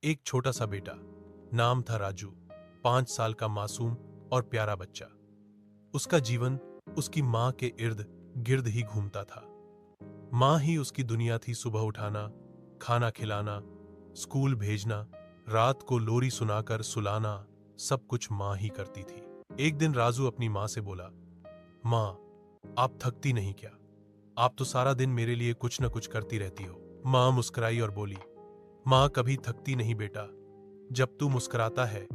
एक छोटा सा बेटा, नाम था राजू। 5 साल का मासूम और प्यारा बच्चा। उसका जीवन उसकी माँ के इर्द गिर्द ही घूमता था। माँ ही उसकी दुनिया थी। सुबह उठाना, खाना खिलाना, स्कूल भेजना, रात को लोरी सुनाकर सुलाना, सब कुछ माँ ही करती थी। एक दिन राजू अपनी माँ से बोला, माँ, आप थकती नहीं क्या? आप तो सारा दिन मेरे लिए कुछ न कुछ करती रहती हो। माँ मुस्कुराई और बोली, माँ कभी थकती नहीं बेटा, जब तू मुस्कुराता है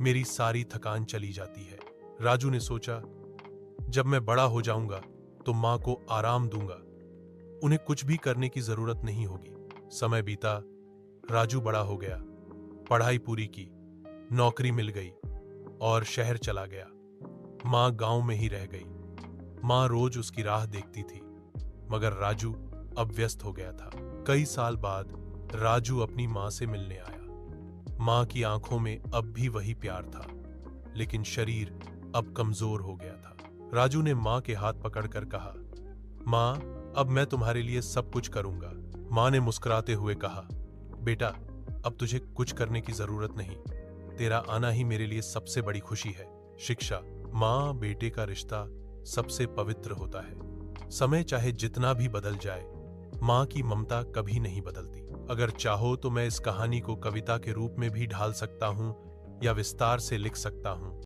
मेरी सारी थकान चली जाती है। राजू ने सोचा, जब मैं बड़ा हो जाऊंगा तो माँ को आराम दूंगा, उन्हें कुछ भी करने की जरूरत नहीं होगी। समय बीता, राजू बड़ा हो गया, पढ़ाई पूरी की, नौकरी मिल गई और शहर चला गया। माँ गांव में ही रह गई। माँ रोज उसकी राह देखती थी, मगर राजू अब व्यस्त हो गया था। कई साल बाद राजू अपनी माँ से मिलने आया। माँ की आंखों में अब भी वही प्यार था, लेकिन शरीर अब कमजोर हो गया था। राजू ने माँ के हाथ पकड़कर कहा, माँ, अब मैं तुम्हारे लिए सब कुछ करूंगा। माँ ने मुस्कुराते हुए कहा, बेटा, अब तुझे कुछ करने की जरूरत नहीं, तेरा आना ही मेरे लिए सबसे बड़ी खुशी है। शिक्षा, माँ बेटे का रिश्ता सबसे पवित्र होता है। समय चाहे जितना भी बदल जाए, माँ की ममता कभी नहीं बदलती। अगर चाहो तो मैं इस कहानी को कविता के रूप में भी ढाल सकता हूँ या विस्तार से लिख सकता हूँ।